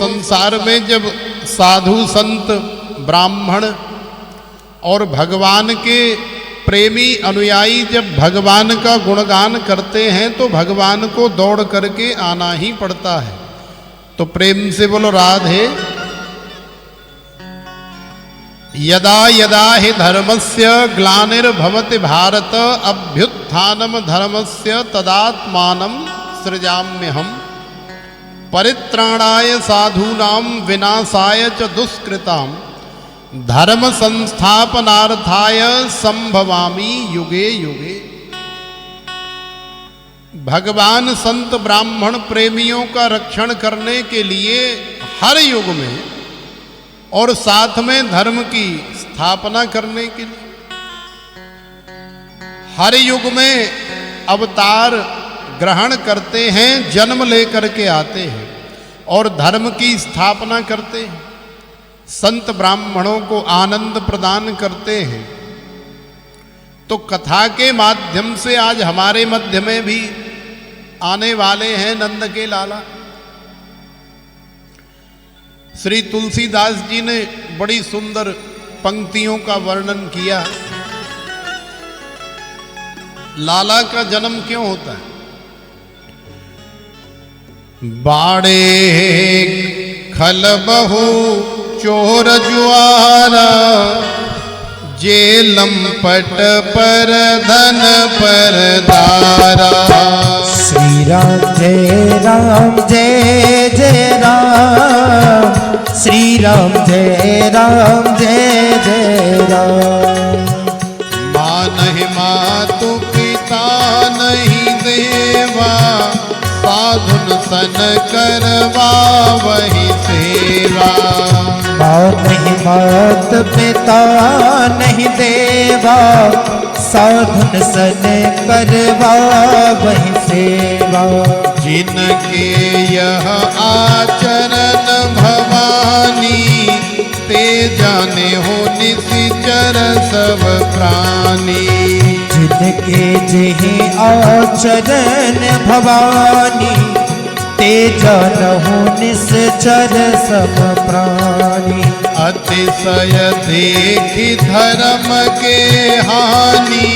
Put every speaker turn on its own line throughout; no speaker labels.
संसार में जब साधु संत ब्राह्मण और भगवान के प्रेमी अनुयायी जब भगवान का गुणगान करते हैं तो भगवान को दौड़ करके आना ही पड़ता है। तो प्रेम से बोलो राधे। यदा यदा हि धर्मस्य ग्लानिर्भवति भारत अभ्युत्थानम धर्मस्य तदात्मानं सृजाम्यहम् परित्राणाय साधूनां विनाशाय च दुष्कृतां धर्म संस्थापनार्थाय संभवामि युगे युगे। भगवान संत ब्राह्मण प्रेमियों का रक्षण करने के लिए हर युग में और साथ में धर्म की स्थापना करने के लिए हर युग में अवतार ग्रहण करते हैं, जन्म लेकर के आते हैं और धर्म की स्थापना करते हैं, संत ब्राह्मणों को आनंद प्रदान करते हैं। तो कथा के माध्यम से आज हमारे मध्य में भी आने वाले हैं नंद के लाला। श्री तुलसीदास जी ने बड़ी सुंदर पंक्तियों का वर्णन किया। लाला का जन्म क्यों होता है? बाड़े खल बहु चोर जुआरा जेलम पट पर धन पर दारा।
श्री राम जय राम जय जय राम, श्री राम जय राम जय जय राम।
माँ नहीं मातु पिता नहीं देवा साधुन सन करवा वही सेवा।
माँ नहीं मात पिता नहीं देवा साधुन सन करवा वही सेवा।
जिनके यह आचरण भवानी ते जाने हो निशिचर सब प्राणी।
जिनके जेहि आचरण भवानी ते जानहु निश्चर सब प्राणी।
अतिशय देखी धर्म के हानि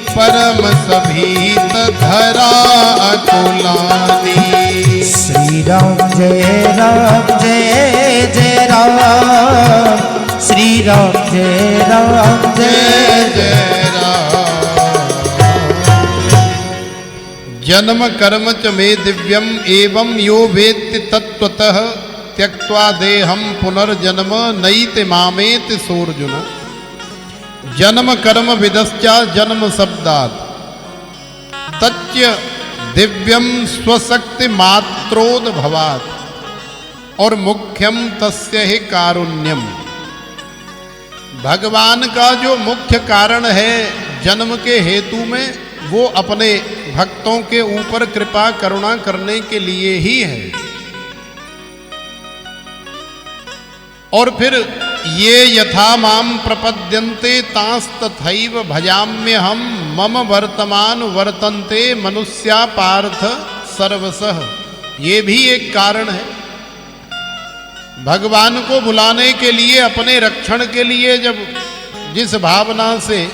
परम सभीत धरा अकुलानी।
श्री राम जय जय राम, श्री राम जय
जय राम। जन्म कर्म च मे दिव्यम एवं यो वेत्ति तत्त्वतः त्यक्त्वा देहम पुनर्जन्म नैति मामेति सोऽर्जुन। जन्म कर्म विदश्चा जन्म शब्दात् तच्च दिव्यम स्वशक्ति मात्रोद्भवात् और मुख्यम तस्य ही कारुण्यम। भगवान का जो मुख्य कारण है जन्म के हेतु में वो अपने भक्तों के ऊपर कृपा करुणा करने के लिए ही है। और फिर ये यथा माम प्रपद्यन्ते तांस्तथैव भजाम्यहम् मम वर्तमान वर्तन्ते मनुष्या पार्थ सर्वशः। ये भी एक कारण है। भगवान को बुलाने के लिए, अपने रक्षण के लिए जब जिस भावना से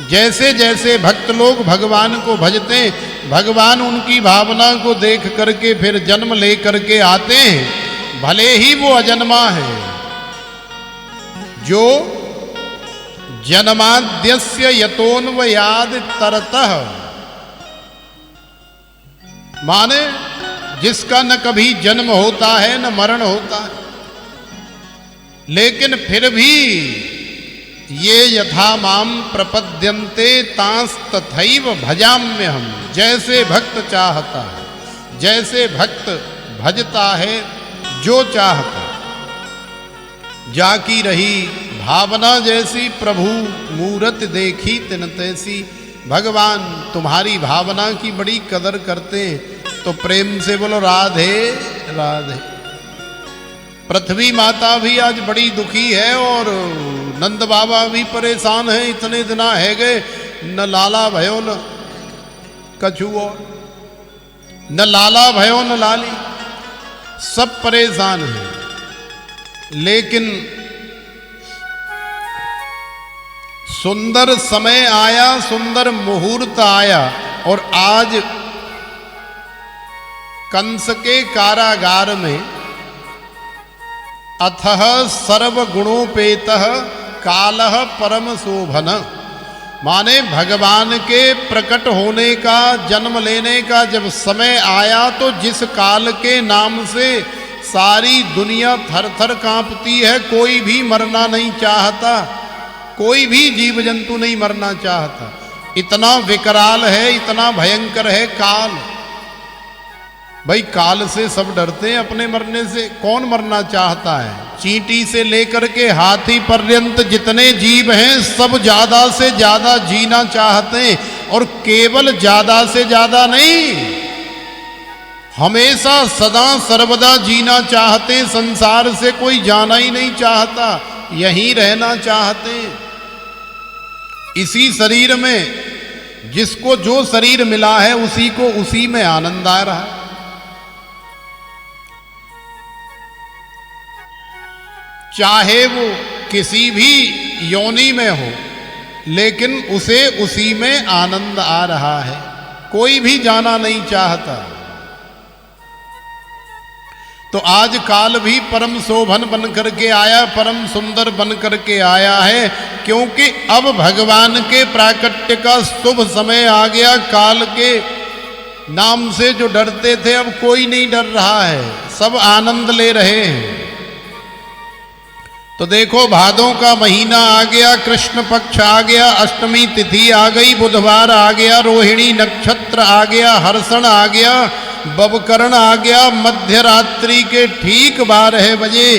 जैसे जैसे भक्त लोग भगवान को भजते हैं, भगवान उनकी भावना को देख करके फिर जन्म ले करके आते हैं। भले ही वो अजन्मा है, जो जन्माद्यस्य यतोन्वयाद तरतः, माने जिसका न कभी जन्म होता है न मरण होता है, लेकिन फिर भी ये यथा माम प्रपद्यन्ते तांस्तथैव भजाम्यहम्। जैसे भक्त चाहता है, जैसे भक्त भजता है, जो चाहता जाकी रही भावना जैसी प्रभु मूरत देखी तिन तैसी। भगवान तुम्हारी भावना की बड़ी कदर करते हैं। तो प्रेम से बोलो राधे राधे। पृथ्वी माता भी आज बड़ी दुखी है और नंद बाबा भी परेशान हैं। इतने दिना है गए न लाला भयो न कछु और न लाला भयो न लाली। सब परेशान हैं, लेकिन सुंदर समय आया, सुंदर मुहूर्त आया और आज कंस के कारागार में अथः सर्वगुणोपेतः कालः परम शोभन, माने भगवान के प्रकट होने का, जन्म लेने का जब समय आया तो जिस काल के नाम से सारी दुनिया थर थर कांपती है, कोई भी मरना नहीं चाहता, कोई भी जीव जंतु नहीं मरना चाहता। इतना विकराल है, इतना भयंकर है काल। भाई काल से सब डरते हैं, अपने मरने से कौन मरना चाहता है। चींटी से लेकर के हाथी पर्यंत जितने जीव हैं सब ज्यादा से ज्यादा जीना चाहते हैं, और केवल ज्यादा से ज्यादा नहीं, हमेशा सदा सर्वदा जीना चाहते हैं। संसार से कोई जाना ही नहीं चाहता, यहीं रहना चाहते हैं। इसी शरीर में जिसको जो शरीर मिला है उसी को उसी में आनंद आ रहा है। चाहे वो किसी भी योनि में हो, लेकिन उसे उसी में आनंद आ रहा है, कोई भी जाना नहीं चाहता। तो आज काल भी परम शोभन बन करके आया, परम सुंदर बन करके आया है, क्योंकि अब भगवान के प्राकट्य का शुभ समय आ गया। काल के नाम से जो डरते थे अब कोई नहीं डर रहा है, सब आनंद ले रहे हैं। तो देखो भादों का महीना आ गया, कृष्ण पक्ष आ गया, अष्टमी तिथि आ गई, बुधवार आ गया, रोहिणी नक्षत्र आ गया, हर्षण आ गया, बबकरण आ गया। मध्य रात्रि के ठीक 12 बजे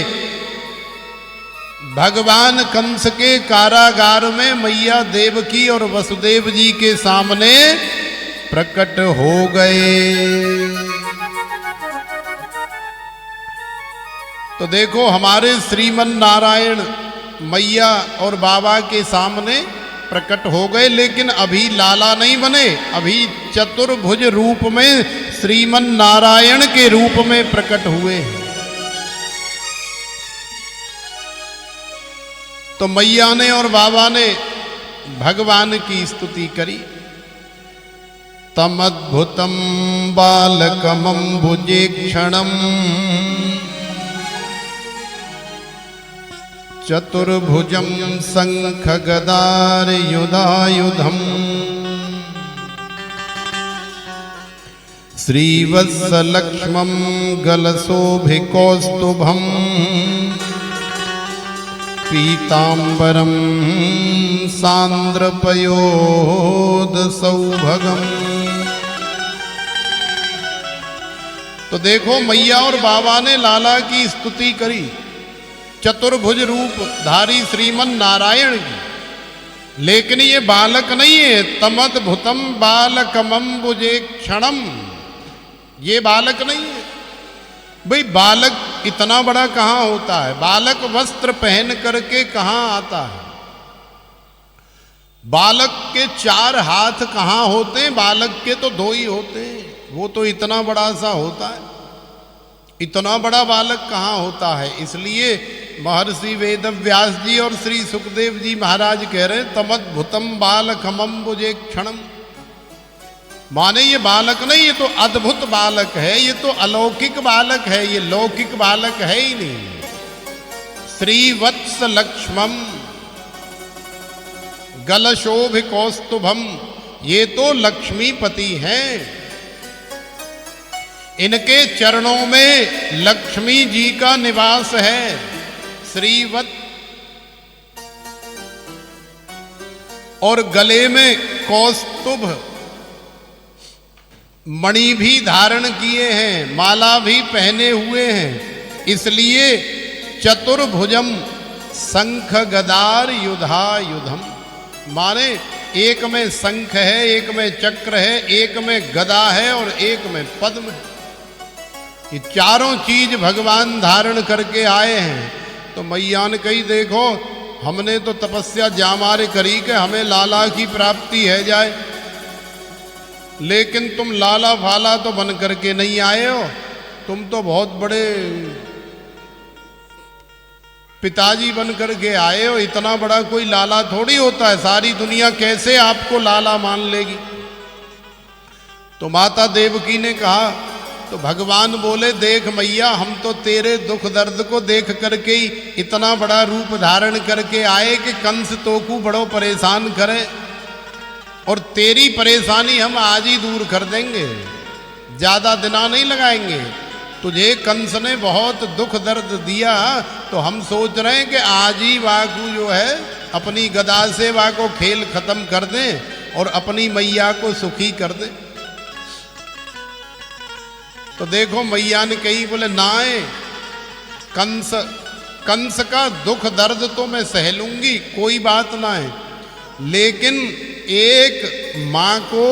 भगवान कंस के कारागार में मैया देवकी और वसुदेव जी के सामने प्रकट हो गए। तो देखो हमारे श्रीमन नारायण मैया और बाबा के सामने प्रकट हो गए, लेकिन अभी लाला नहीं बने, अभी चतुर्भुज रूप में श्रीमन नारायण के रूप में प्रकट हुए। तो मैया ने और बाबा ने भगवान की स्तुति करी। तमद्भुतम बालकमंबुजे क्षणम चतुर्भुजं शंख गदार युधायुधम श्रीवत्सलक्ष्मं गलशोभिकौस्तुभं पीतांबरं सांद्रपयोदसौभगम्। तो देखो मैया और बाबा ने लाला की स्तुति करी, चतुर्भुज रूप धारी श्रीमन नारायण की। लेकिन ये बालक नहीं है, तमद्भुतम बालकमंबुजे क्षणम, ये बालक नहीं है। भाई बालक इतना बड़ा कहाँ होता है, बालक वस्त्र पहन करके कहाँ आता है, बालक के 4 हाथ कहाँ होते हैं, बालक के तो 2 ही होते हैं, वो तो इतना बड़ा सा होता है, इतना बड़ा बालक कहाँ होता है। इसलिए महर्षि वेदव्यास जी और श्री सुखदेव जी महाराज कह रहे हैं तमद्भुतम बालकमंबुजे क्षणम, माने ये बालक नहीं, ये तो अद्भुत बालक है, ये तो अलौकिक बालक है, ये लौकिक बालक है ही नहीं। श्रीवत्स लक्ष्मम गलशोभिकौस्तुभम, ये तो लक्ष्मीपति हैं, इनके चरणों में लक्ष्मी जी का निवास है। श्रीवत और गले में कौस्तुभ मणि भी धारण किए हैं, माला भी पहने हुए हैं, इसलिए चतुर्भुजम शंख गदार युधायुधम, माने एक में शंख है, एक में चक्र है, एक में गदा है और एक में पद्म है। ये चारों चीज भगवान धारण करके आए हैं। तो मैया ने कही देखो हमने तो तपस्या जामारे करी कि हमें लाला की प्राप्ति है जाए, लेकिन तुम लाला फाला तो बन करके नहीं आए हो, तुम तो बहुत बड़े पिताजी बन करके आए हो, इतना बड़ा कोई लाला थोड़ी होता है, सारी दुनिया कैसे आपको लाला मान लेगी। तो माता देवकी ने कहा, तो भगवान बोले, देख मैया, हम तो तेरे दुख दर्द को देख करके ही इतना बड़ा रूप धारण करके आए कि कंस तोकू बड़ो परेशान करे, और तेरी परेशानी हम आज ही दूर कर देंगे, ज्यादा दिना नहीं लगाएंगे। तुझे कंस ने बहुत दुख दर्द दिया, तो हम सोच रहे हैं कि आज ही वाकू जो है अपनी गदा से वाको खेल खत्म कर दें और अपनी मैया को सुखी कर दें। तो देखो मैया ने कही, बोले नाए, कंस का दुख दर्द तो मैं सह लूंगी, कोई बात ना है, लेकिन एक मां को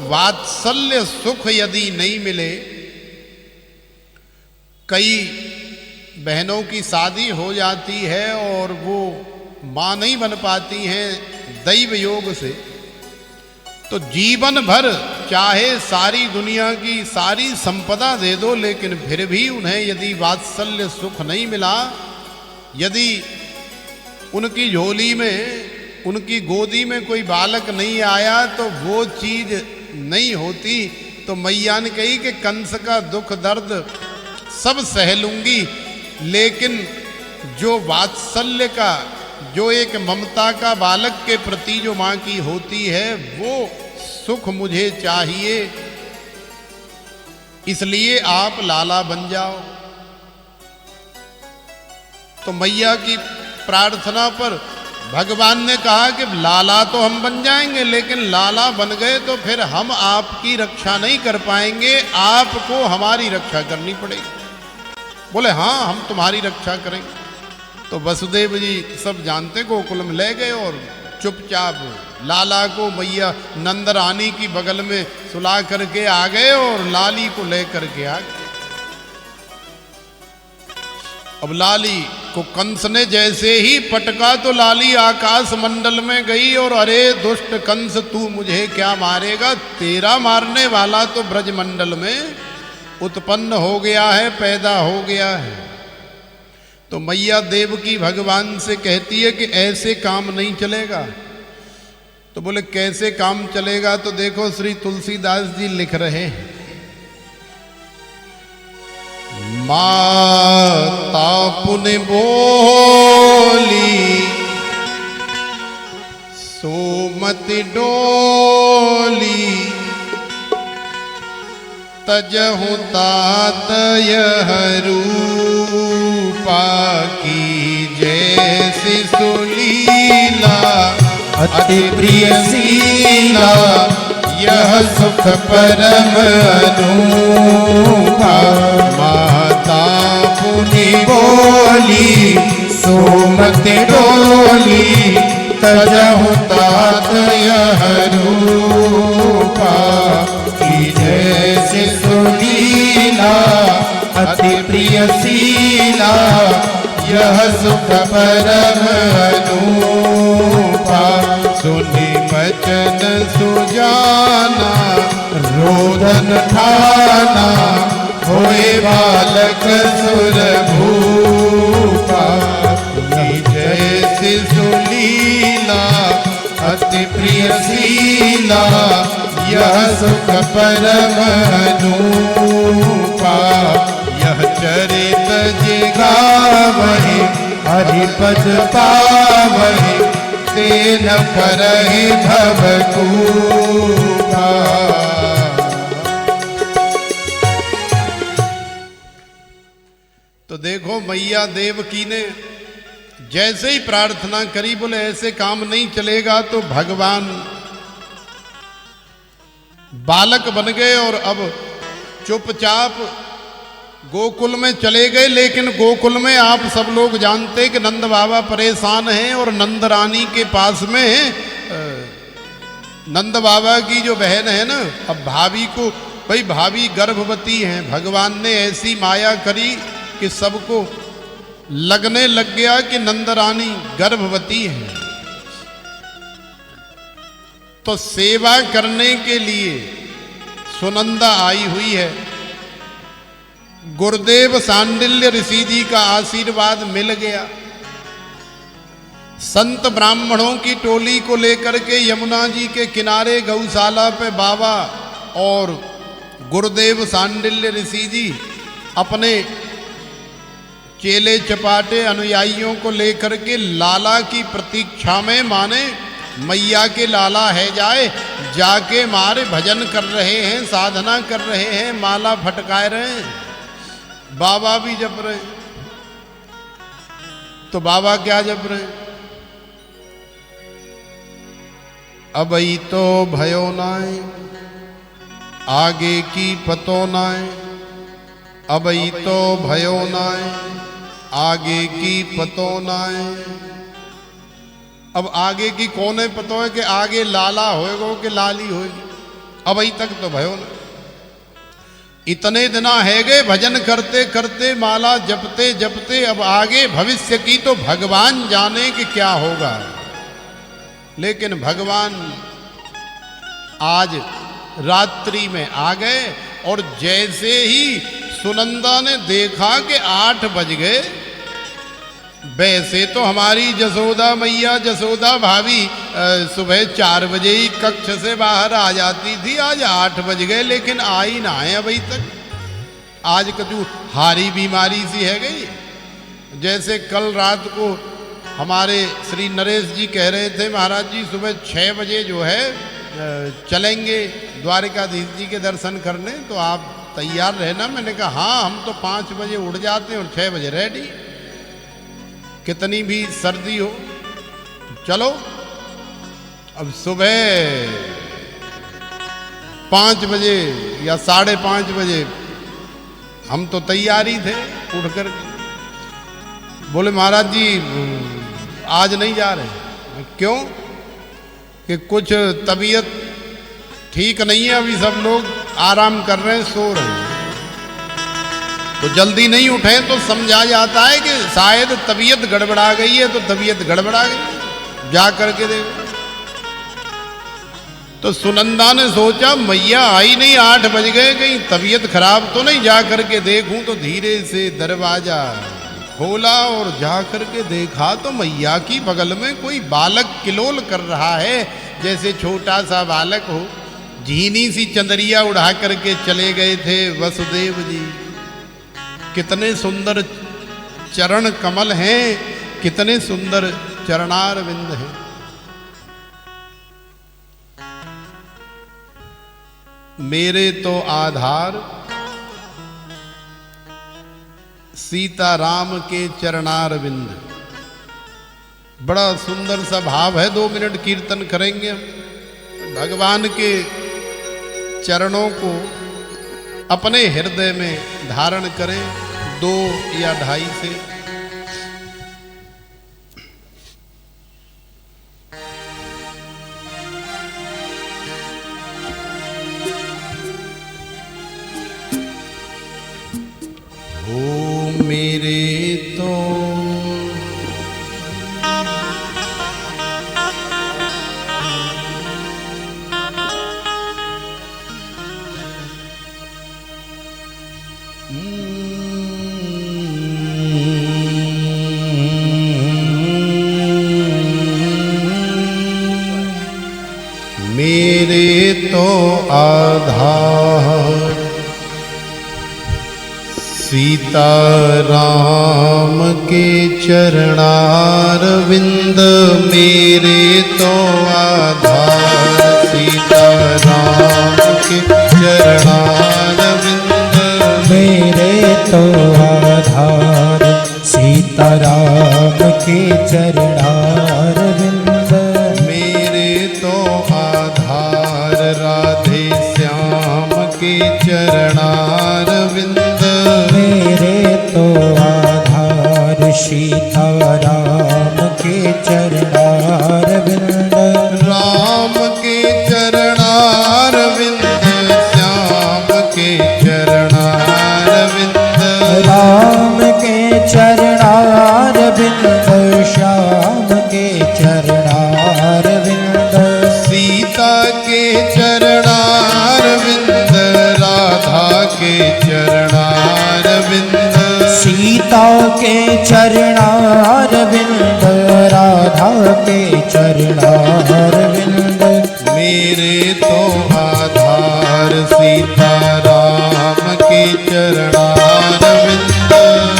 वात्सल्य सुख यदि नहीं मिले, कई बहनों की शादी हो जाती है और वो मां नहीं बन पाती हैं दैव योग से, तो जीवन भर चाहे सारी दुनिया की सारी संपदा दे दो, लेकिन फिर भी उन्हें यदि वात्सल्य सुख नहीं मिला, यदि उनकी झोली में, उनकी गोदी में कोई बालक नहीं आया, तो वो चीज नहीं होती। तो मैया ने कही कि कंस का दुख दर्द सब सह लूंगी, लेकिन जो वात्सल्य का, जो एक ममता का बालक के प्रति जो मां की होती है, वो सुख मुझे चाहिए, इसलिए आप लाला बन जाओ। तो मैया की प्रार्थना पर भगवान ने कहा कि लाला तो हम बन जाएंगे, लेकिन लाला बन गए तो फिर हम आपकी रक्षा नहीं कर पाएंगे, आपको हमारी रक्षा करनी पड़ेगी। बोले हाँ, हम तुम्हारी रक्षा करेंगे। तो वसुदेव जी सब जानते, गोकुल में ले गए और चुपचाप लाला को मैया नंद रानी की बगल में सुला करके आ गए और लाली को ले करके आ गए। अब लाली को कंस ने जैसे ही पटका तो लाली आकाश मंडल में गई और अरे दुष्ट कंस, तू मुझे क्या मारेगा, तेरा मारने वाला तो ब्रज मंडल में उत्पन्न हो गया है, पैदा हो गया है। तो मैया देवकी भगवान से कहती है कि ऐसे काम नहीं चलेगा। तो बोले कैसे काम चलेगा? तो देखो श्री तुलसीदास जी लिख रहे हैं, माता पुनि बोली सोमति डोली, तजहु तात यह रूपा की जैसी सुलीला,
अति प्रिय
शीला यह सुख परम अनूठा। माता पुनि
बोली
सोमति डोली, तजहु तात यह रूपा की जैसे सुलीला, अति प्रिय शीला यह सुख परम अनूठा। सुनि बचन सुजाना रोदन ठाना, होए बालक सुर भूपा की जैसी सुलीला, अति प्रिय शीला यह सुख परम अनूठा। यह चरित जिगावहि हरिपद पावहि, तेन परहि भवकूपा। तो देखो मैया देवकी ने जैसे ही प्रार्थना करी, बोले ऐसे काम नहीं चलेगा, तो भगवान बालक बन गए और अब चुपचाप गोकुल में चले गए। लेकिन गोकुल में आप सब लोग जानते हैं कि नंद बाबा परेशान हैं और नंद रानी के पास में नंद बाबा की जो बहन है ना, अब भाभी को, भाई भाभी गर्भवती हैं, भगवान ने ऐसी माया करी कि सबको लगने लग गया कि नंद रानी गर्भवती है। तो सेवा करने के लिए सुनंदा आई हुई है। गुरुदेव सांडिल्य ऋषि जी का आशीर्वाद मिल गया। संत ब्राह्मणों की टोली को लेकर के यमुना जी के किनारे गौशाला पे बाबा और गुरुदेव सांडिल्य ऋषि जी अपने चेले चपाटे अनुयायियों को लेकर के लाला की प्रतीक्षा में, माने मैया के लाला है जाए, जाके मारे भजन कर रहे हैं, साधना कर रहे हैं, माला फटकाए रहे हैं, बाबा भी जप रहे। तो बाबा क्या जप रहे? अबई तो भयो नाय, आगे की पतो नाय, अबई तो भयो नाय, आगे की पतो नाय। अब आगे की कौने पतो है कि आगे लाला होएगो कि लाली होएगी, अबई तक तो भयो ना। इतने दिना है गए भजन करते करते, माला जपते जपते, अब आगे भविष्य की तो भगवान जाने कि क्या होगा। लेकिन भगवान आज रात्रि में आ गए और जैसे ही सुनंदा ने देखा कि 8 बज गए, वैसे तो हमारी जसोदा मैया, जसोदा भाभी सुबह 4 बजे ही कक्ष से बाहर आ जाती थी। आज 8 बज गए लेकिन आई ना है अभी तक। आज कचू हारी बीमारी सी है गई। जैसे कल रात को हमारे श्री नरेश जी कह रहे थे, महाराज जी सुबह 6 बजे जो है चलेंगे द्वारिकाधीश जी के दर्शन करने, तो आप तैयार रहना। मैंने कहा हाँ, हम तो 5 बजे उठ जाते हैं और 6 बजे रेडी, कितनी भी सर्दी हो चलो। अब सुबह 5 बजे या 5:30 बजे हम तो तैयार ही थे उठ कर। बोले महाराज जी आज नहीं जा रहे। क्यों? कि कुछ तबीयत ठीक नहीं है, अभी सब लोग आराम कर रहे हैं, सो रहे हैं। तो जल्दी नहीं उठे तो समझा जाता है कि शायद तबीयत गड़बड़ा गई है। तो तबीयत गड़बड़ा गई, जा करके देखो। तो सुनंदा ने सोचा मैया आई नहीं, 8 बज गए, कहीं तबीयत खराब तो नहीं, जा करके देखूं। तो धीरे से दरवाजा खोला और जा करके देखा तो मैया की बगल में कोई बालक किलोल कर रहा है, जैसे छोटा सा बालक हो। झीनी सी चंदरिया उड़ा करके चले गए थे वसुदेव जी। कितने सुंदर चरण कमल हैं, कितने सुंदर चरणार विंद हैं। मेरे तो आधार सीता राम के चरणार विंद। बड़ा सुंदर सा भाव है। 2 मिनट कीर्तन करेंगे हम। भगवान के चरणों को अपने हृदय में धारण करें 2 या 2.5 से। ओ मेरे तो मेरे तो आधार सीता राम के चरणार विंद। मेरे तो आधार सीता राम के चरणार विंद।
मेरे तो आधार सीता राम के चरणार विंद।
मेरे तो आधार राधे श्याम के चरणार विंद।
मेरे तो आधार सीता राम के चरणार विंद।
राम के चरणार विंद, श्याम के चरणार विंद।
राम के चरणार विंद, श्याम के चरणार विंद।
सीता के चरणार विंद, राधा के चरणार
के चरणारविंद राधा के चरणारविंद
मेरे तो आधार सीताराम के चरणारविंद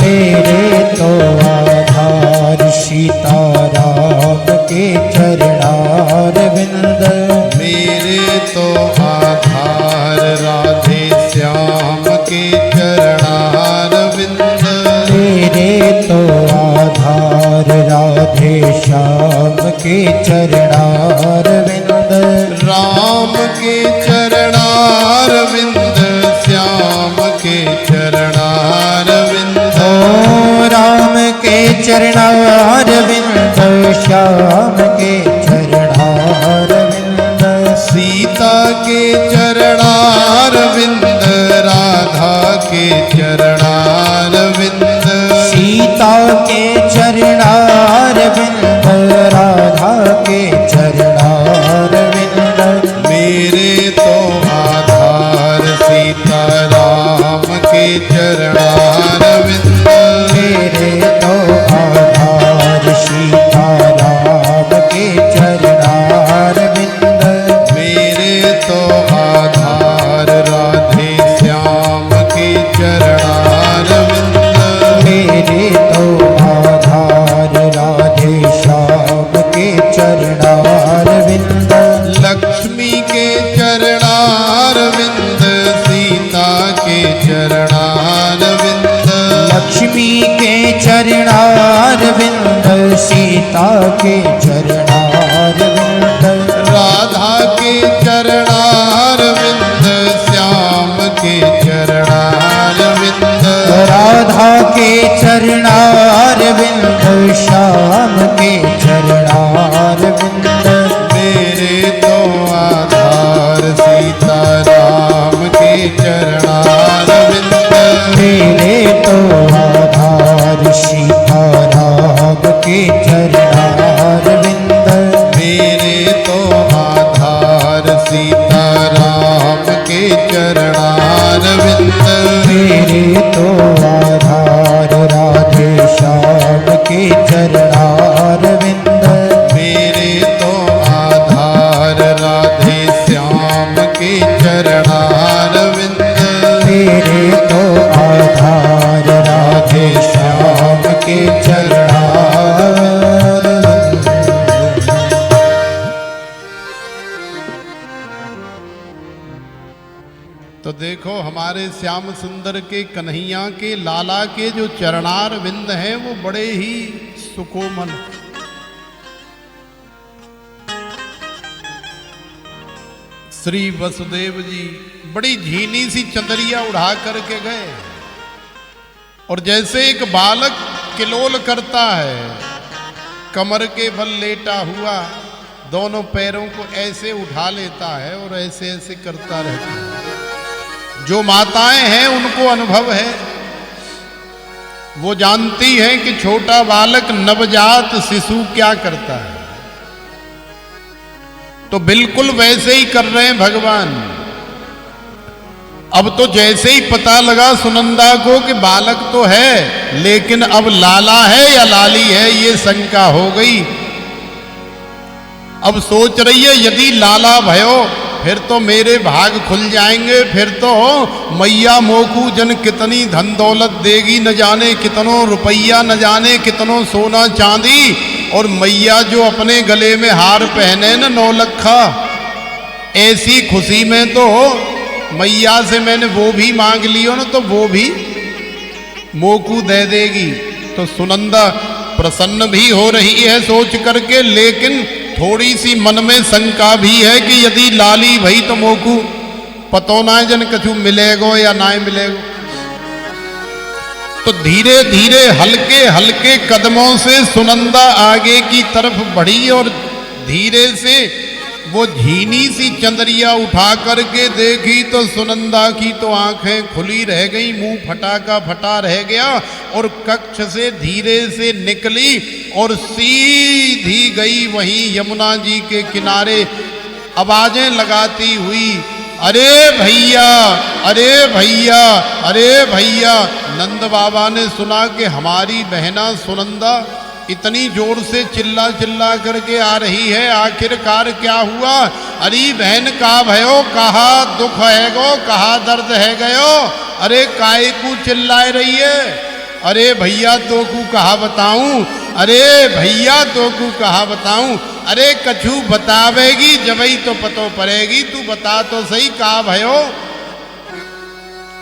मेरे तो आधार सीताराम के चरणारविंद
मेरे तो आधार राधे श्याम के चरणारविंद
मेरे तो आधार राधे श्याम के चरणारविंद
राम के चरणारविंद श्याम के चरणारविंद
ओ राम के चरणारविंद श्याम के चरणारविंद
सीता के चरणारविंद राधा के चरणारविंद
सीता के चरणारविंद राधा के चरणारविंद
मेरे तो आधार सीताराम के चरणारविंद
मेरे तो आधार सीताराम के चरणारविंद
मेरे तो आधार राधे श्याम के चरणारविंद
मेरे तो आधार राधे श्याम के चरणारविंद
लक्ष्मी के चरणारविंद सीता के चरणारविंद
लक्ष्मी के चरणारविंद सीता के चरणारविंद
राधा के चरणारविंद श्याम के चरणारविंद
राधा के चरणारविंद श्याम के चरणारविंद
मेरे तो आधार सीताराम के चरणारविंद
मेरे तो आधार सीताराम के चरणारविंद
मेरे तो आधार सीताराम के चरणारविंद
मेरे तो आधार राधे श्याम के चरणारविंद
मेरे तो आधार राधे श्याम के चरणारविंद
मेरे तो आधार राधे श्याम के चरणारविंद
तो देखो हमारे श्याम सुंदर के कन्हैया के लाला के जो चरणार विंद हैं वो बड़े ही सुकोमल। श्री वसुदेव जी बड़ी झीनी सी चंदरिया उड़ा करके गए और जैसे एक बालक किलोल करता है, कमर के बल लेटा हुआ दोनों पैरों को ऐसे उठा लेता है और ऐसे ऐसे करता रहता है। जो माताएं हैं उनको अनुभव है, वो जानती हैं कि छोटा बालक नवजात शिशु क्या करता है। तो बिल्कुल वैसे ही कर रहे हैं भगवान। अब तो जैसे ही पता लगा सुनंदा को कि बालक तो है लेकिन अब लाला है या लाली है ये शंका हो गई। अब सोच रही है यदि लाला भयो फिर तो मेरे भाग खुल जाएंगे, फिर तो मैया मोकू जन कितनी धन दौलत देगी, न जाने कितनों रुपया, न जाने कितनों सोना चांदी। और मैया जो अपने गले में हार पहने न 9 लखा, ऐसी खुशी में तो मैया से मैंने वो भी मांग लियो ना तो वो भी मोकू दे देगी। तो सुनंदा प्रसन्न भी हो रही है सोच करके, लेकिन थोड़ी सी मन में शंका भी है कि यदि लाली भई तो मोकू पतो ना जन कछु मिलेगो या ना मिलेगो। तो धीरे धीरे हल्के हल्के कदमों से सुनंदा आगे की तरफ बढ़ी और धीरे से वो झीनी सी चंदरिया उठा करके देखी तो सुनंदा की तो आंखें खुली रह गई, मुंह फटा का फटा रह गया और कक्ष से धीरे से निकली और सीधी गई वहीं यमुना जी के किनारे आवाजें लगाती हुई अरे भैया, अरे भैया, अरे भैया। नंद बाबा ने सुना कि हमारी बहना सुनंदा इतनी जोर से चिल्ला चिल्ला करके आ रही है, आखिरकार क्या हुआ? अरे बहन का भयो, कहा दुख है गो, कहा दर्द है गयो, अरे काय को चिल्लाए रही है? अरे भैया तो को कहा बताऊं, अरे भैया तो को कहा बताऊं, अरे कछु बतावेगी जबई तो पतो पड़ेगी, तू बता तो सही कहा भयो।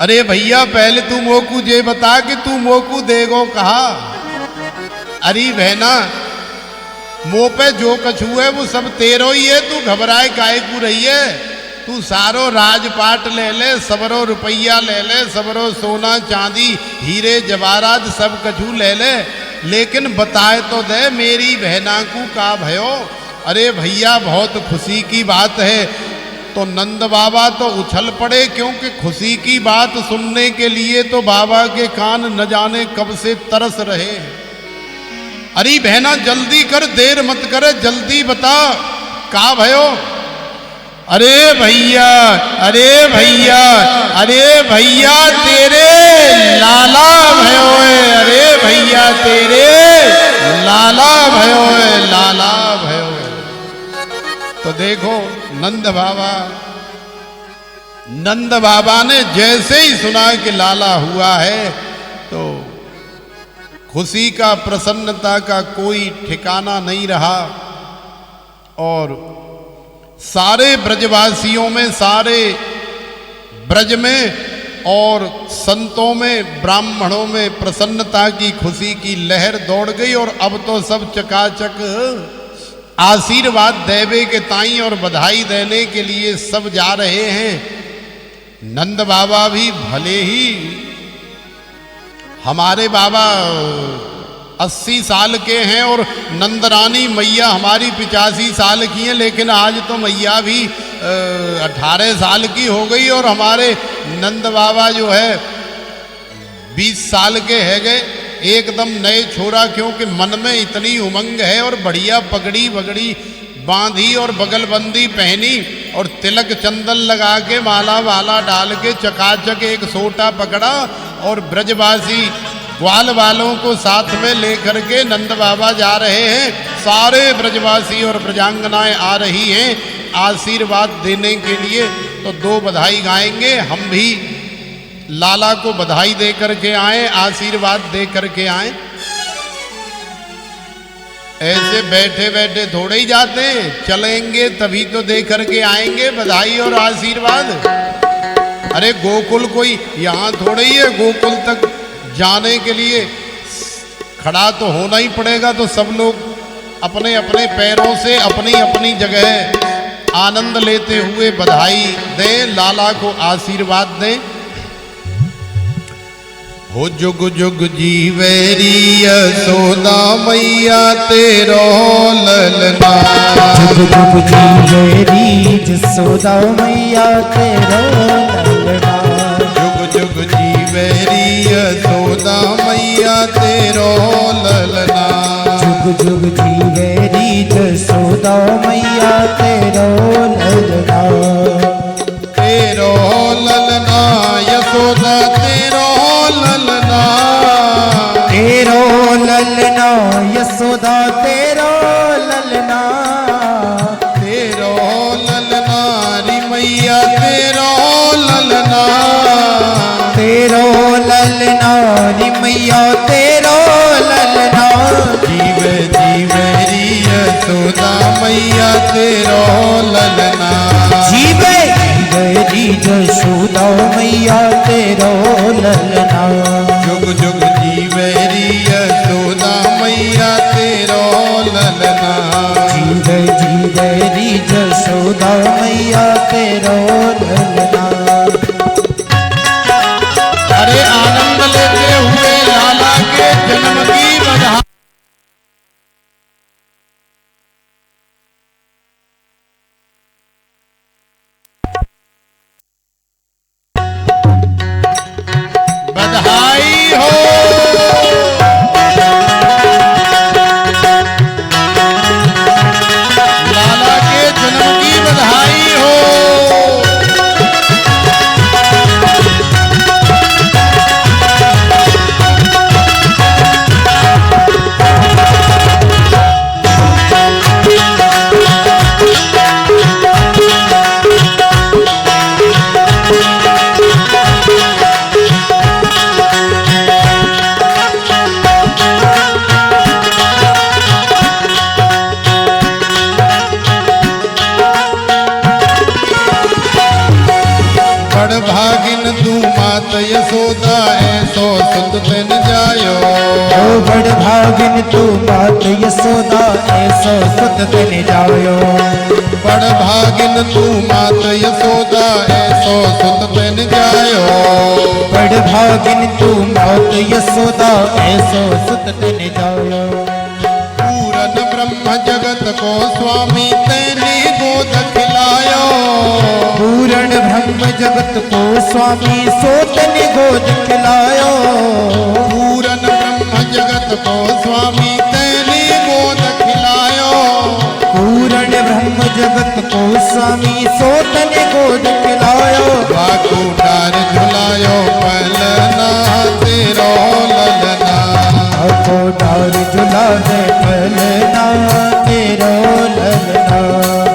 अरे भैया पहले तू मोकू जे बता कि तू मोकू देगो कहा। अरे बहना मुंह पे जो कछु है वो सब तेरो ही है, तू घबराए काहे को रही है? तू सारो राजपाट ले ले, सबरो रुपया ले ले, सबरो सोना चांदी हीरे जवाहरात सब कछु ले ले, लेकिन बताए तो दे मेरी बहना को का भयो। अरे भैया बहुत खुशी की बात है। तो नंद बाबा तो उछल पड़े, क्योंकि खुशी की बात सुनने के लिए तो बाबा के कान न जाने कब से तरस रहे। अरे बहना जल्दी कर, देर मत करे, जल्दी बता का भयो। अरे भैया, अरे भैया, अरे भैया तेरे लाला भयो है, अरे भैया तेरे लाला भयो है, लाला भयो है। तो देखो नंद बाबा ने जैसे ही सुना कि लाला हुआ है तो खुशी का, प्रसन्नता का कोई ठिकाना नहीं रहा। और सारे ब्रजवासियों में, सारे ब्रज में और संतों में, ब्राह्मणों में प्रसन्नता की, खुशी की लहर दौड़ गई। और अब तो सब चकाचक आशीर्वाद देवे के ताई और बधाई देने के लिए सब जा रहे हैं। नंद बाबा भी भले ही हमारे बाबा 80 साल के हैं और नंदरानी मैया हमारी 85 साल की हैं, लेकिन आज तो मैया भी 18 साल की हो गई और हमारे नंद बाबा जो है 20 साल के है गए, एकदम नए छोरा, क्योंकि मन में इतनी उमंग है। और बढ़िया पगड़ी वगड़ी बांधी और बगलबंदी पहनी और तिलक चंदन लगा के माला वाला डाल के चकाचक एक सोटा पकड़ा और ब्रजवासी ग्वाल वालों को साथ में लेकर के नंद बाबा जा रहे हैं। सारे ब्रजवासी और ब्रजांगनाएं आ रही हैं आशीर्वाद देने के लिए। तो 2 बधाई गाएंगे, हम भी लाला को बधाई दे करके आए, आशीर्वाद दे करके आए। ऐसे बैठे बैठे थोड़े ही जाते हैं, चलेंगे तभी तो दे करके आएंगे बधाई और आशीर्वाद। अरे गोकुल कोई यहाँ थोड़े ही है, गोकुल तक जाने के लिए खड़ा तो होना ही पड़ेगा। तो सब लोग अपने अपने पैरों से अपनी अपनी जगह आनंद लेते हुए बधाई दें, लाला को आशीर्वाद दें। हो जुग जुग जीवेरी यशोदा मैया तेरो ललना,
जुग जुग जीवेरी यशोदा मैया तेरो ललना,
जुग जुग जीवेरी यशोदा मैया तेरो ललना,
जुग जुग जीवेरी यशोदा मैया तेरो ललना,
तेरो ललना यशोदा तेरो ललना,
तेरो ललना यशोदा तेरो ललना,
तेरो ललना री मैया तेरो ललना,
तेरो ललना री मैया तेरो ललना,
जीवे जीवे री यशोदा मैया तेरो ललना,
जीवे जीवेरी यशोदा मैया तेरो ललना,
जुग जुग जीवेरी यशोदा मैया तेरो ललना,
जीवे जीवेरी यशोदा मैया तेरो ललना।
अरे आनंद लेते हुए लाला के जन्म की बधाई। बधाई हो, लाला के जन्म की बधाई हो।
बड़ भागिन तू मात यशोदा ऐसो सुत तन जायो।
बड़ भागिन तू मात यशोदा ऐसो सुत तन जायो।
बड़ भागिन तू मात यशोदा ऐसो सुत तन जायो।
पूरन ब्रह्म जगत को स्वामी तेने गोद खिलायो।
पूरण ब्रह्म जगत को स्वामी सोतन गोद खिलायो।
पूरन ब्रह्म जगत को स्वामी तेने गोद खिलायो।
पूरण ब्रह्म जगत को स्वामी सोतन गोद खिलायो।
बाकू डार झुलायो पलना तेरो ललना।
आखो डार झुला दे पलना तेरो ललना।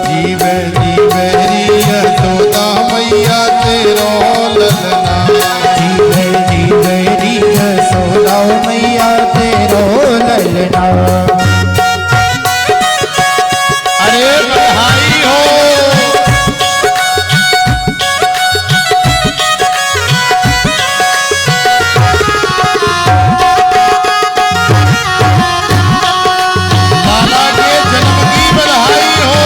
जीव जीवरी यशोदा मैया तेरो ललना।
जीव जीवरी यशोदा मैया तेरो ललना।
अरे बधाई हो। लाला के जन्म की बधाई हो।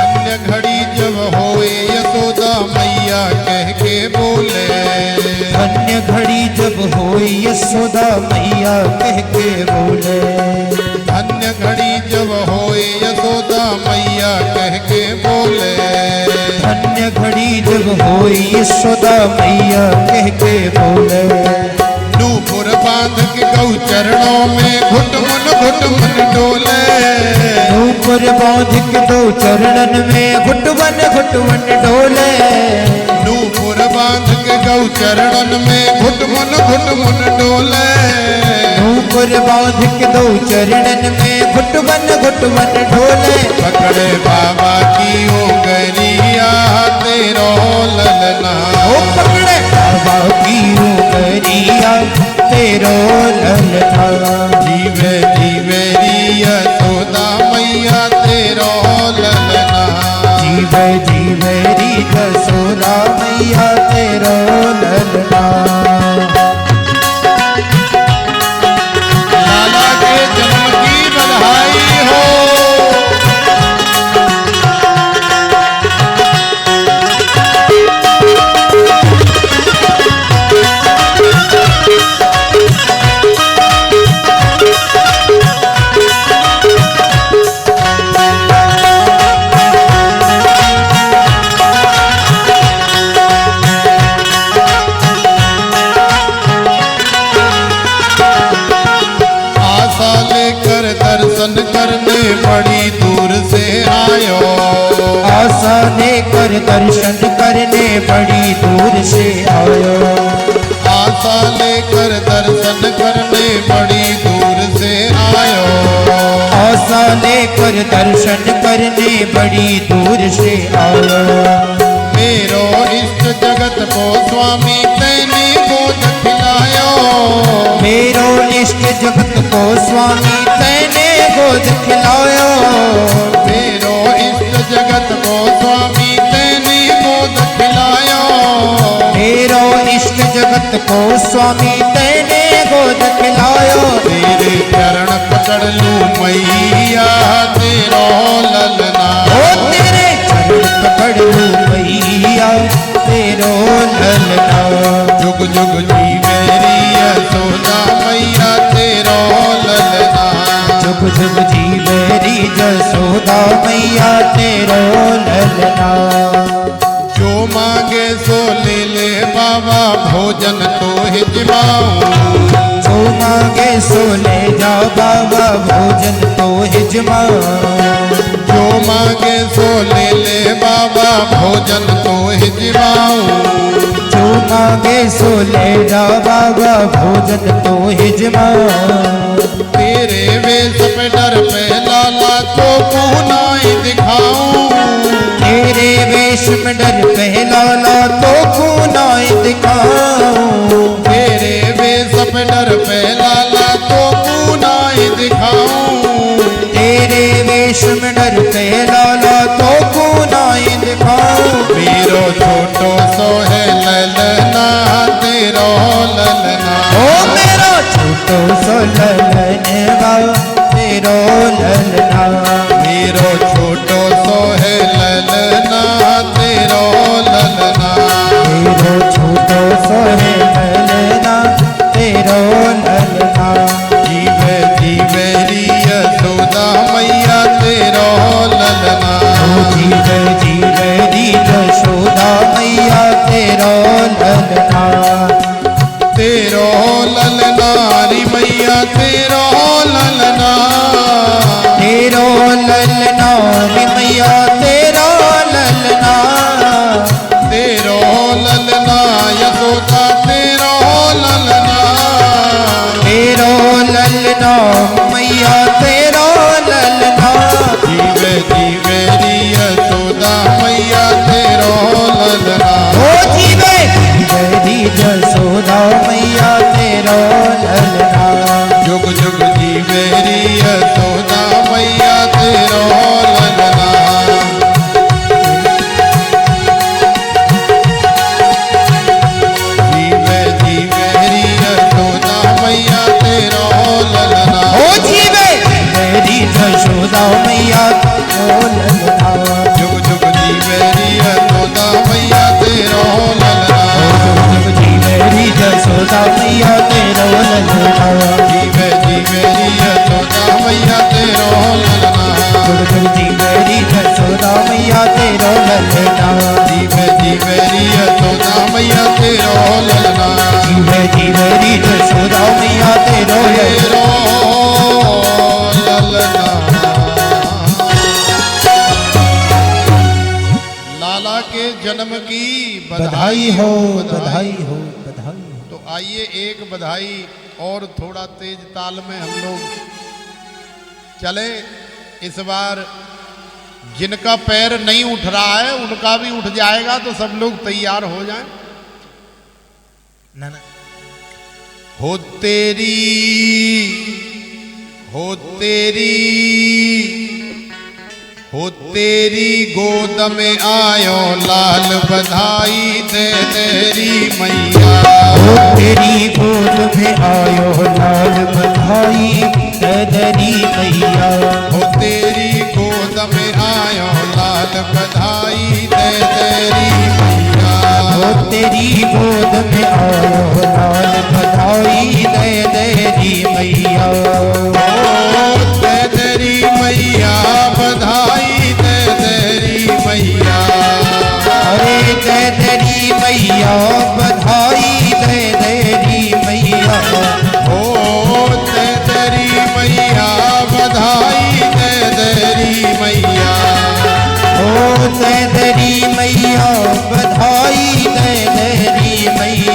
अन्य घड़ी जब होए यशोदा मैया कह के बोले।
अन्य घड़ी जब होई यशोदा मैया कह के बोले।
अन्य घड़ी जब होए यशोदा मैया कह के बोले।
अन्य घड़ी जब होई यशोदा मैया कह के बोले।
नूपुर बांध के गौ चरणों में घुटमन डोले।
ऊपर बांध के दो चरणन में घुटवन घुटवन डोले।
नूपुर बांध के गौ चरणन में घुटमन डोले।
ऊपर बांध के दो चरणन में घुटवन घुटवन डोले।
पकड़े बाबा की ओंगरिया तेरो ललना।
ओ पकड़े बाबा की उंगरिया तेरो ललना।
जीवे जीवेरी यशोदा मैया तेरो ललना।
जीव जीवेरी यशोदा मैया तेरो ललना।
लाला के जन्म की बधाई हो। आशा लेकर दर्शन करने बड़ी दूर से आयो।
आशा लेकर दर्शन करने बड़ी दूर से आयो।
आशा लेकर दर्शन करने बड़ी दूर से आयो।
आशा लेकर दर्शन करने बड़ी दूर से आयो।
मेरो इष्ट जगत को स्वामी तेने गोद खिलायो।
मेरो इष्ट जगत को स्वामी तेने गोद खिलायो।
मेरो इष्ट जगत को स्वामी तेने गोद खिलायो।
मेरो इष्ट जगत को स्वामी तेने गोद खिलायो।
तेरे चरण पकड़ लूं मैया तेरो ललना।
ओ तेरे चरण पकड़ लूं मैया तेरो ललना।
जुग जुग जीवेरी यशोदा मैया तेरो ललना।
जुग जुग जीवेरी यशोदा मैया तेरो ललना।
जो मांगे सो ले ले बाबा भोजन तो हिजमाऊं।
जो मांगे सो ले जा बाबा भोजन तो हिजमा।
जो मांगे सो ले ले बाबा भोजन तो हिजवाऊं।
जो मांगे सो ले जा बाबा भोजन तो हिजवाऊं।
तेरे वेश पे डर पे लाला तो पूनाई दिखाऊं।
तेरे वेश में डर पे लाला तो पूनाई दिखाऊं।
तेरे वेश पे डर पे लाला तो पूनाई दिखाऊं।
तेरे वेश में डर पे लाला तो पूनाई दिखाऊं।
मेरो छोटो सो है ललना तेरो ललना।
ओ मेरा छोटो सो ललनवा तेरो ललना।
मेरो छोटो सो है ललना तेरो ललना।
तेरो छोटो सो है ललना तेरो ललना।
जीवे जीवे री यशोदा मैया तेरो ललना।
जीवे जीवे री यशोदा मैया तेरो ललना।
तेरो ललना री मैया तेरो ललना।
तेरो ललना रे मैया तेरो ललना।
तेरो ललना यशोदा तेरो ललना।
तेरो ललना मैया तेरो ललना।
जीवे जीवे री यशोदा मैया तेरो ललना।
ओ जीवे जीवे यशोदा मैया तेरो ललना।
जुग जुग जीवे री यशोदा मैया तेरो ललना। जीवे जीवे री यशोदा मैया तेरो ललना।
ओ जीवे मेरी यशोदा मैया तेरो ललना।
जुग जुग जीवे री यशोदा मैया तेरो ललना।
जुग जीवे री यशोदा मैया तेरो ललना।
जीवे जीवे री यशोदा मैया तेरो ललना।
जुग जुग जीवे री यशोदा मैया तेरो ललना।
जीवे जीवे री यशोदा मैया तेरो ललना।
जीवे जीवे री यशोदा मैया तेरो ललना।
तेरो ललना। लाला के जन्म की
बधाई हो बधाई हो बधाई हो।
तो आइए एक बधाई और थोड़ा तेज ताल में हम लोग चले। इस बार जिनका पैर नहीं उठ रहा है उनका भी उठ जाएगा, तो सब लोग तैयार हो जाएं।
ना ना
हो तेरी हो तेरी हो तेरी गोद में आयो लाल बधाई दे तेरी मैया।
ओ तेरी गोद में आयो लाल बधाई दे तेरी मैया।
हो तेरी गोद में आयो लाल बधाई दे तेरी मैया।
ओ तेरी गोद में आयो लाल बधाई दे तेरी मैया।
ओ दे तेरी मैया बधाई दे तेरी मैया।
अरे दे तेरी मैया बधाई दे तेरी मैया।
ओ दे तेरी मैया बधाई दे तेरी मैया।
ओ दे तेरी मैया बधाई दे तेरी मैया।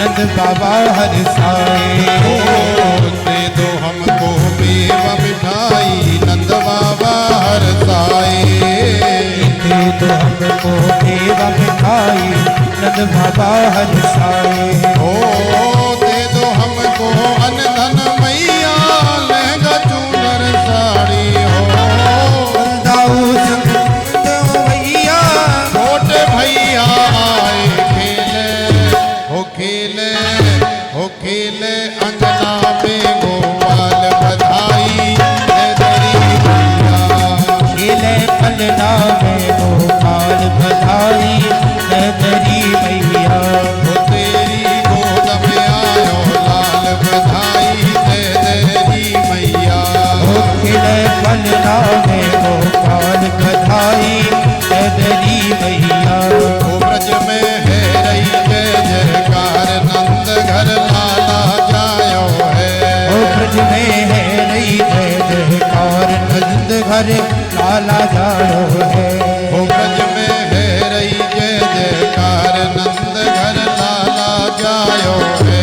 नंद बाबा हरसाए।
दे दो हमको मेवा मिठाई नंद बाबा हरसाए।
दे दो हमको मेवा मिठाई नंद बाबा हरसाए।
दे दो हमको अन्न धन मैया लहंगा चूनर साड़ी हो।
दाऊ संग भैया
छोटे भैया आए खेले अंगना में गोपाल बधाई दरी भैया।
खेले पलना में गोपाल बधाई दरी भैया।
तेरी गोद में आयो लाल बधाई दरी मैया।
खेले पलना में गोपाल बधाई दरी भैया।
ब्रज में है रही जय जयकार नंद घर लाला जायो है।
ब्रज में है रही जय जयकार नंद घर लाला जायो है।
ब्रज में है रही जय जयकार नंद घर लाला जायो है।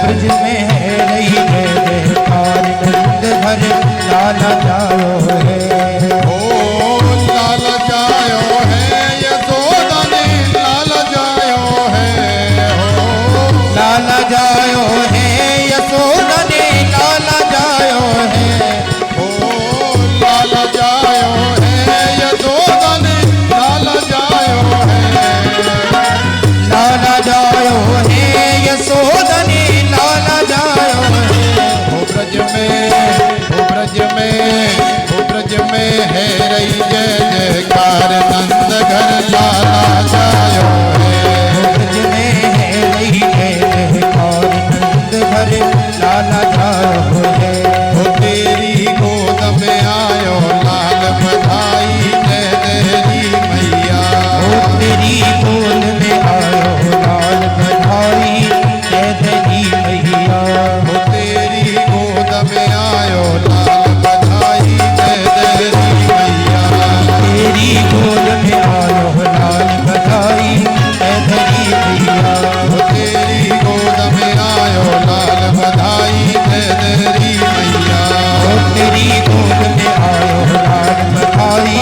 ब्रज में है रही जय जयकार नंद घर लाला जायो है।
लाला जायो है यशोदा ने लाला जायो है।
लाला जायो है यशोदा ने लाला जायो है।
लाला जायो है यशोदा ने लाला जायो है।
लाला जायो है यशोदा ने लाला जायो है।
ब्रज में है रही जय जयकार नंद घर लाला जायो है।
ब्रज में है रही जय जयकार नंद घर लाला जायो है।
तेरी गोद में आयो लाल बधाई दरी मैया।
तेरी गोद में आयो लाल बधाई दरी मैया।
तेरी गोद में आयो लाल बधाई दरी मैया।
तेरी गोद में आयो लाल बधाई धरी भैया।
तेरी गोद में आयो लाल बधाई दरी मैया।
तेरी गोद में आयो लाल बधाई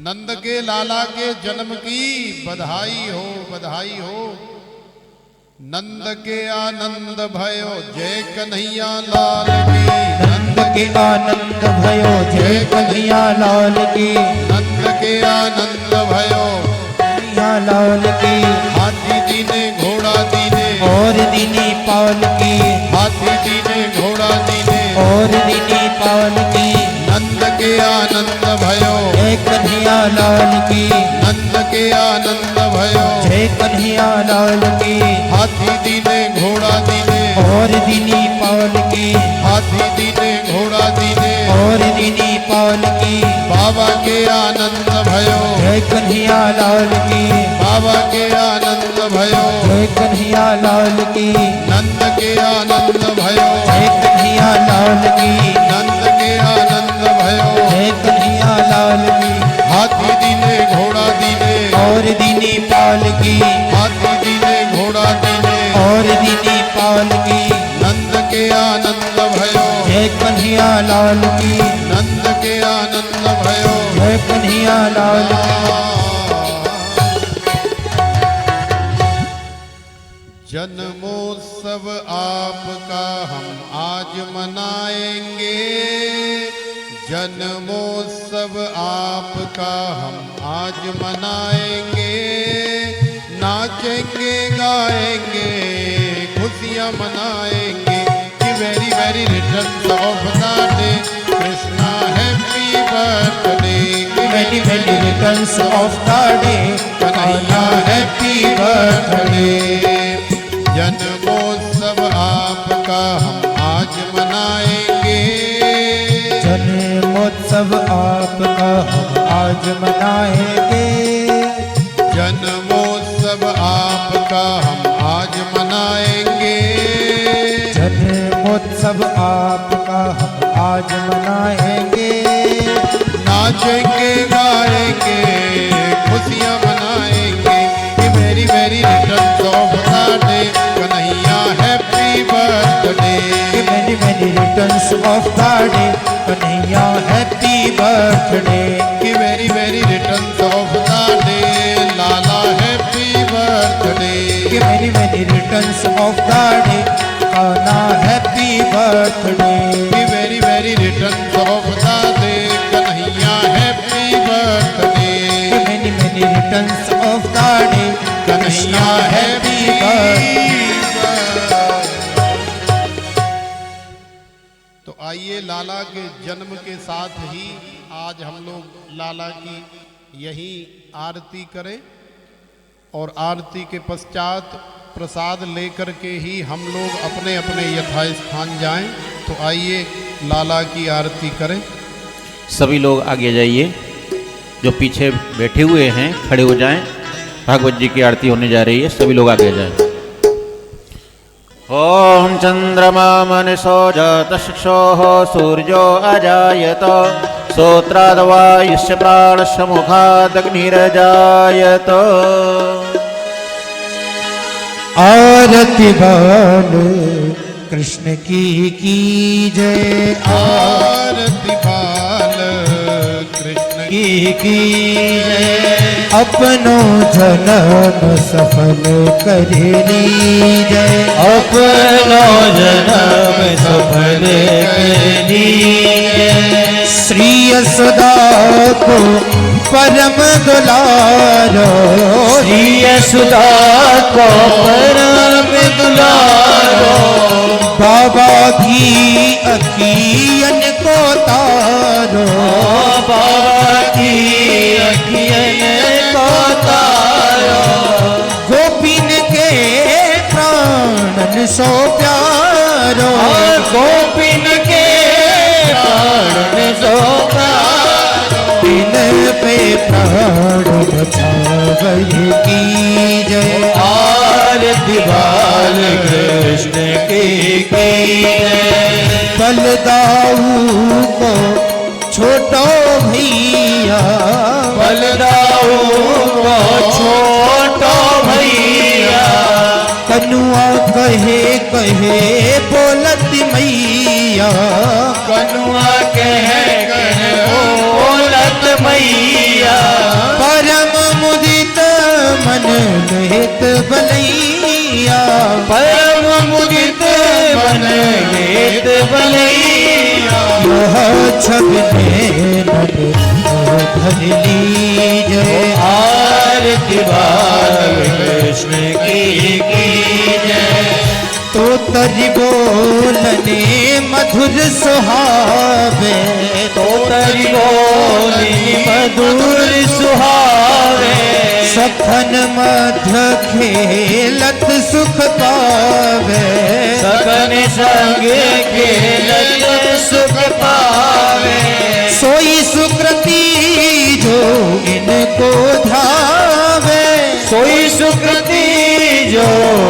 नंद के लाला के जन्म की बधाई हो बधाई हो। नंद के आनंद भयो जय कन्हैया लाल की।
नंद के आनंद भयो जय कन्हैया लाल की।
नंद के आनंद भयो
कन्हैया लाल की।
हाथी दीने घोड़ा दीने
और दीनी पाल की।
हाथी दीने घोड़ा दीने
और दीनी पाल की।
नंद के आनंद भयो
जय कन्हैया लाल की।
नंद के आनंद भयो
जय कन्हैया लाल की।
हाथी दीने घोड़ा दीने
और दीनी पाल की।
हाथी दीने घोड़ा दीने
और दीनी पाल की।
बाबा के आनंद भयो
जय कन्हैया लाल की।
बाबा के आनंद भयो
जय कन्हैया लाल की।
नंद के आनंद भयो
जय कन्हैया लाल की।
नंद के आनंद भयो
जय कन्हैया लाल की।
हाथी दीने घोड़ा दीने
और दीनी पाल की।
हाथी दीने घोड़ा दीने
और दीनी पाल की।
नंद के आनंद भयो
जय कन्हैया लाल की।
नंद के आनंद भयो
जय कन्हैया लाल की।
जन्मोत्सव आपका हम आज मनाएंगे। जन्मोत्सव आपका हम आज मनाएंगे। नाचेंगे गाएंगे खुशियाँ मनाएंगे। कि very very return of the day Krishna happy birthday.
Many many returns of the day
Kanhaiya happy birthday. जन्मोत्सव आपका हम आज मनाएंगे।
जन्मोत्सव आपका हम आज मनाएंगे।
जन्मोत्सव जन्मोत्सव आपका हम आज मनाएंगे।
जन्मोत्सव आपका हम आज मनाएंगे।
नाचेंगे गाएंगे खुशियाँ मनाएंगे। कि very very returns of the day Kanhaiya happy birthday.
कि many many returns of the day Kanhaiya happy birthday.
कि very very returns of the day Lala happy birthday.
कि many many returns of the day Kanha happy birthday.
कि very very returns of the day Kanhaiya happy birthday.
कि many many returns of the day
Kanhaiya happy birthday. तो आइए लाला के जन्म के साथ ही आज हम लोग लाला की यही आरती करें और आरती के पश्चात प्रसाद लेकर के ही हम लोग अपने अपने यथास्थान जाएं। तो आइए लाला की आरती करें।
सभी लोग आगे जाइए, जो पीछे बैठे हुए हैं खड़े हो जाएं। भागवत जी की आरती होने जा रही है, सभी लोग आगे जाएं। ओम चंद्रमा मनसो जातशिक्षोः सूर्यो अजायत श्रोत्राद्वायुष्य प्राणस्य मुखादग्निरजायत।
आरती बाल कृष्ण की जय।
आरती बाल कृष्ण
की जय। अपनो जन्म सफल करनी जय। अपनो जन्म सफल करनी जय। श्री यशोदा को परम दुलारो। श्री यशोदा को परम दुलारो। बाबा की अखियन को तारो। बाबा की अखियन को तारो। गोपिन के प्राणन सो प्यारो। गोपिन के प्राणन सो प्यारो। दिन पे प्राण बचावई की जय। आरती बाल कृष्ण की जय। बलदाऊ को छोटो भैया। बलदाऊ को छोटो भैया। कनुआ कहे कहे बोलत मैया। कनुआ कहे कहे बोलत मैया। परम मुदित मन लेत बलैया। परम मुदित मन लेत बलैया। यह छबने नन धर लीजय। आरती बाल कृष्ण की जय। तो तरि बोलने मधुर सुहावे। तो तरि बोलने मधुर सुहावे। सखन मध्य खेलत सुख पावे। सखन संग खेलत सुख पावे। सोई सुकृति जो इनको धावे। सोई सुकृति जो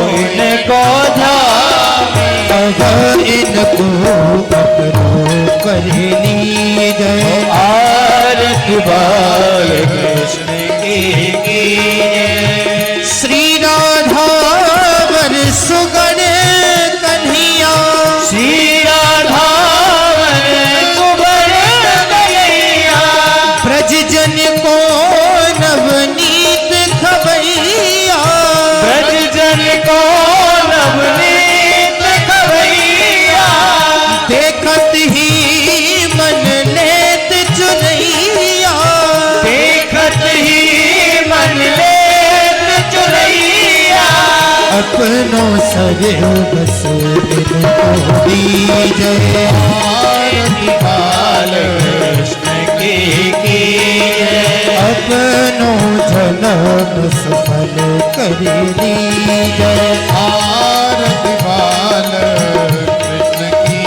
इनको धावे। अगर इनको अपनो कर लीजय। आरती बाल कृष्ण की जय। श्री राधा वर सुगण कन्हैया। श्री राधा वर सुगण कन्हैया। ब्रज जन को नवनीत खबैया। ब्रज जन को नवनीत खबैया। देखत ही मन लेत चुनैया। देखत ही मन लेत चुनैया। अपनो सर्वस इनको दीजय। आरती बाल कृष्ण की जय। अपनो जन्म सफल कर लीजय। आरती बाल कृष्ण की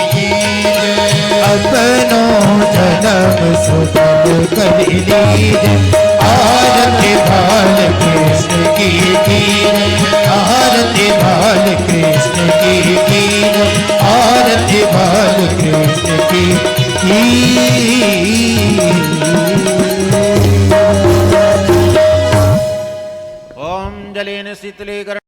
जय। अपनो जन्म सफल कर लीजय। आरती बाल कृष्ण की कीर आरती बाल कृष्ण की कीर आरती बाल कृष्ण की
ओम जलेन शीतलीकरण